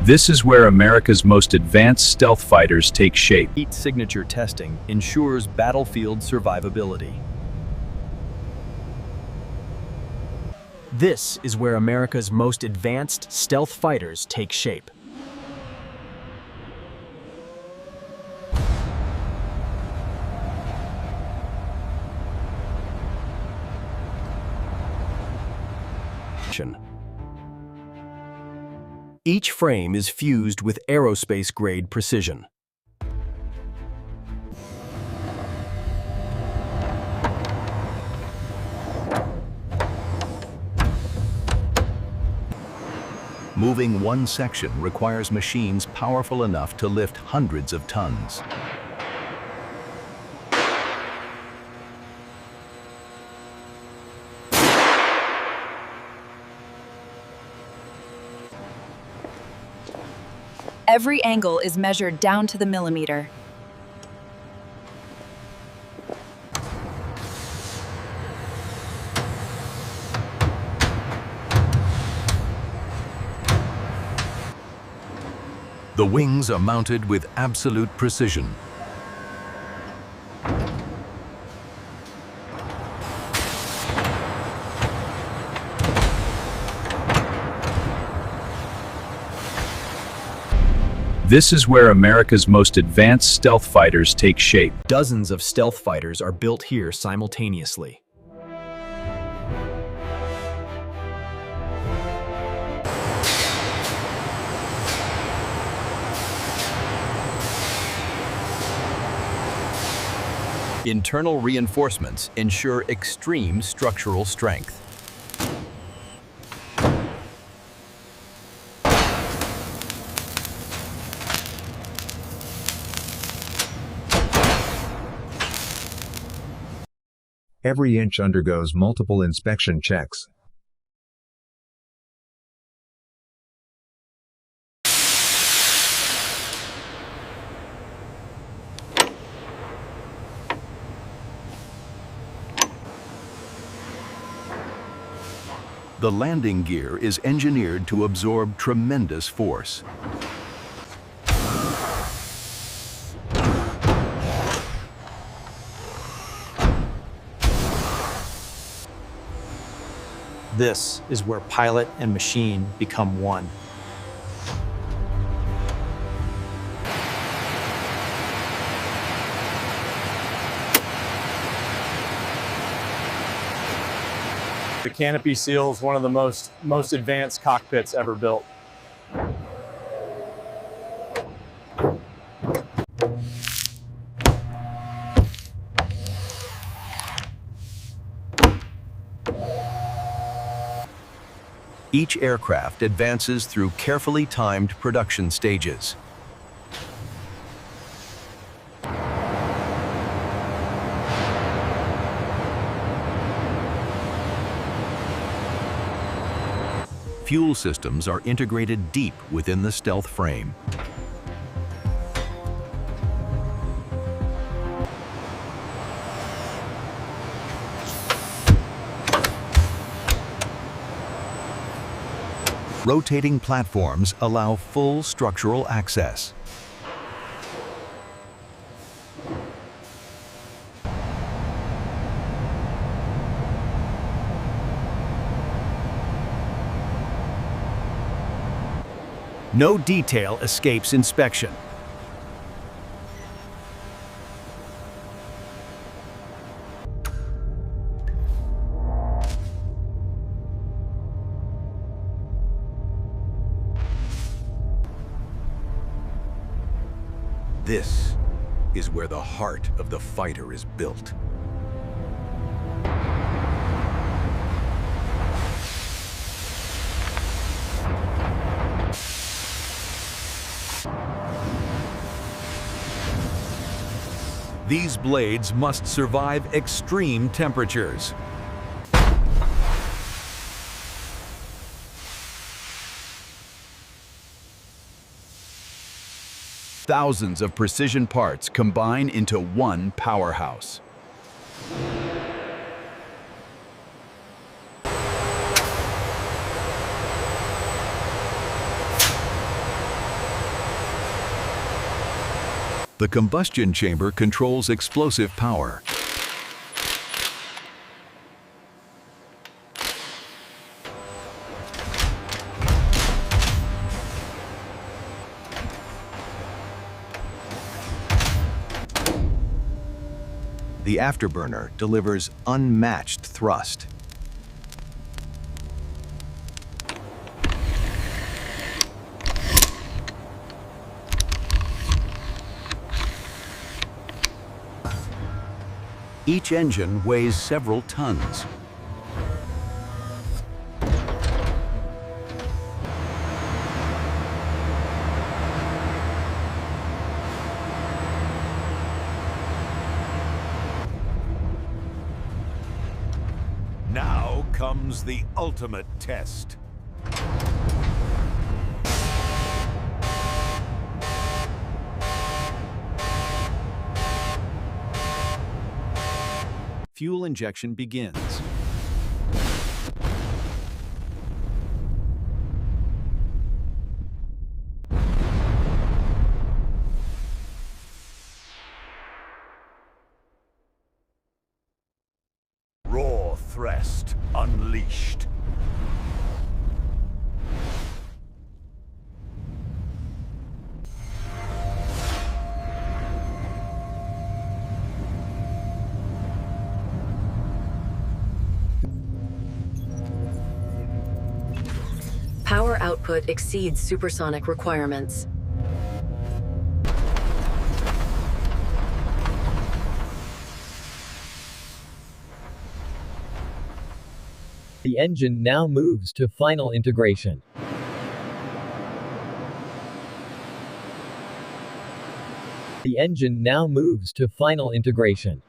This is where America's most advanced stealth fighters take shape. Heat signature testing ensures battlefield survivability. This is where America's most advanced stealth fighters take shape. Each frame is fused with aerospace-grade precision. Moving one section requires machines powerful enough to lift hundreds of tons. Every angle is measured down to the millimeter. The wings are mounted with absolute precision. This is where America's most advanced stealth fighters take shape. Dozens of stealth fighters are built here simultaneously. Internal reinforcements ensure extreme structural strength. Every inch undergoes multiple inspection checks. The landing gear is engineered to absorb tremendous force. This is where pilot and machine become one. The canopy seal is one of the most advanced cockpits ever built. Each aircraft advances through carefully timed production stages. Fuel systems are integrated deep within the stealth frame. Rotating platforms allow full structural access. No detail escapes inspection. This is where the heart of the fighter is built. These blades must survive extreme temperatures. Thousands of precision parts combine into one powerhouse. The combustion chamber controls explosive power. The afterburner delivers unmatched thrust. Each engine weighs several tons. Now comes the ultimate test. Fuel injection begins. Raw thrust unleashed. Power output exceeds supersonic requirements. The engine now moves to final integration. The engine now moves to final integration.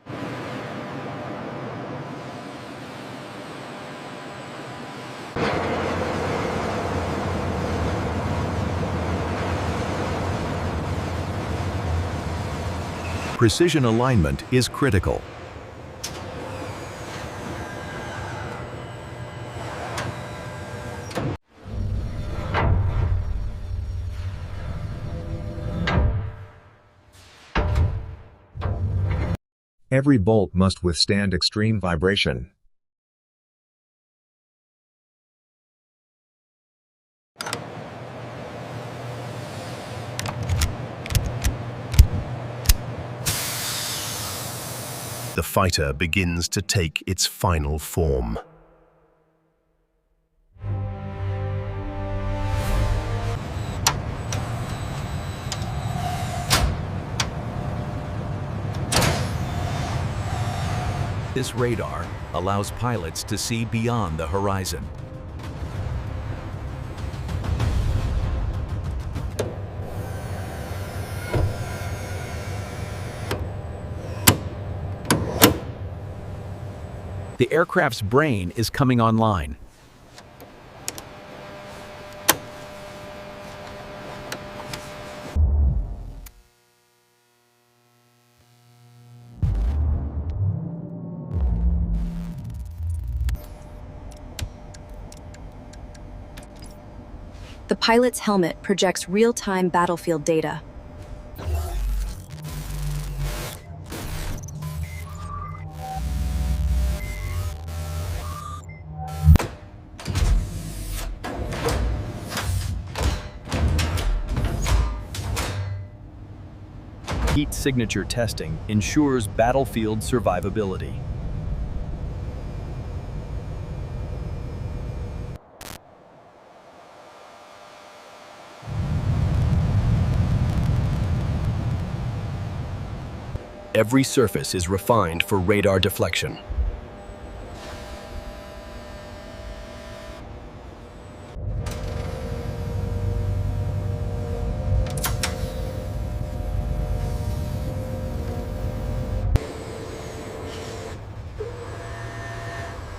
Precision alignment is critical. Every bolt must withstand extreme vibration. The fighter begins to take its final form. This radar allows pilots to see beyond the horizon. The aircraft's brain is coming online. The pilot's helmet projects real-time battlefield data. Heat signature testing ensures battlefield survivability. Every surface is refined for radar deflection.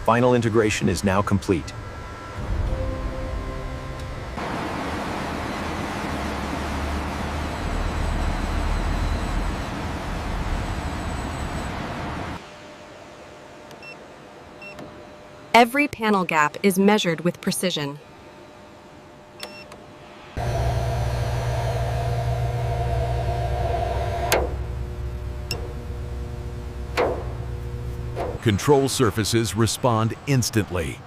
Final integration is now complete. Every panel gap is measured with precision. Control surfaces respond instantly.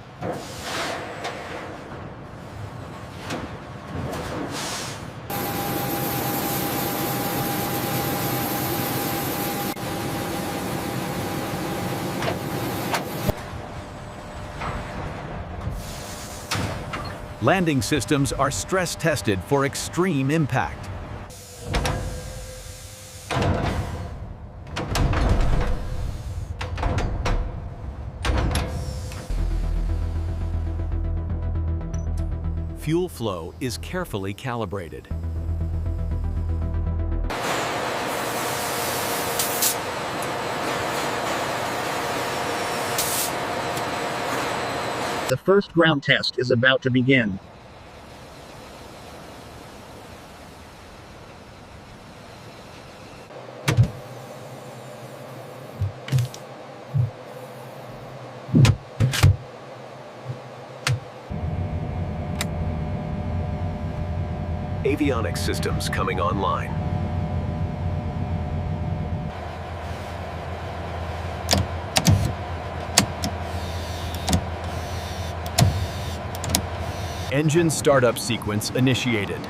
Landing systems are stress tested for extreme impact. Fuel flow is carefully calibrated. The first ground test is about to begin. Avionics systems coming online. Engine startup sequence initiated.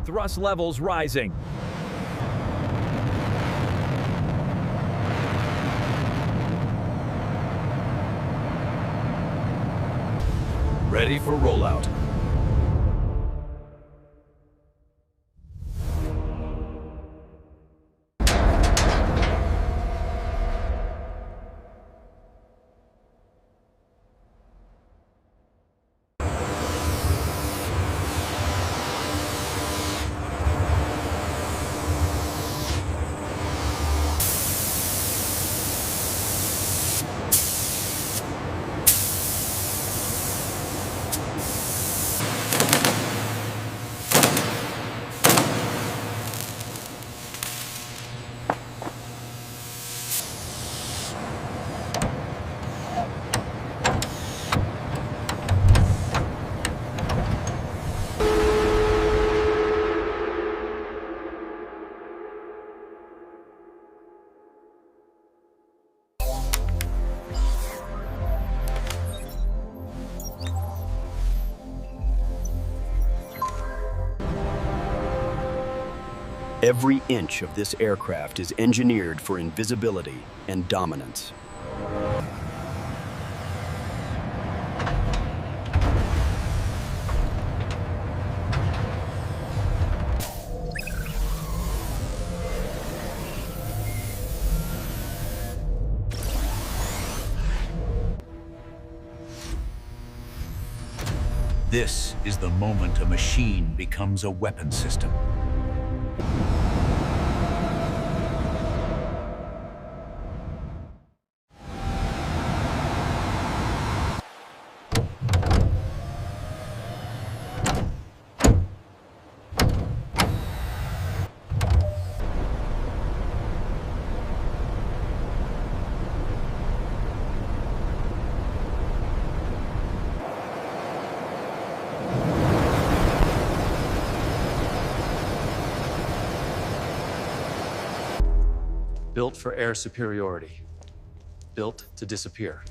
Thrust levels rising. Ready for rollout. Every inch of this aircraft is engineered for invisibility and dominance. This is the moment a machine becomes a weapon system. Built for air superiority. Built to disappear.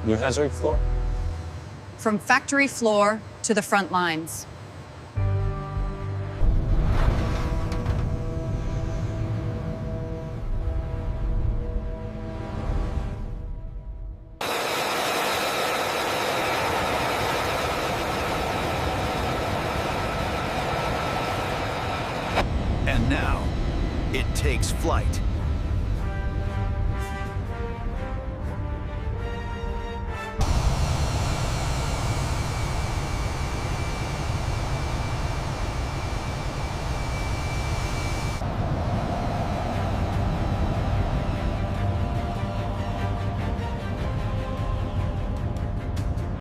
New hazard floor? From factory floor to the front lines. And now, it takes flight.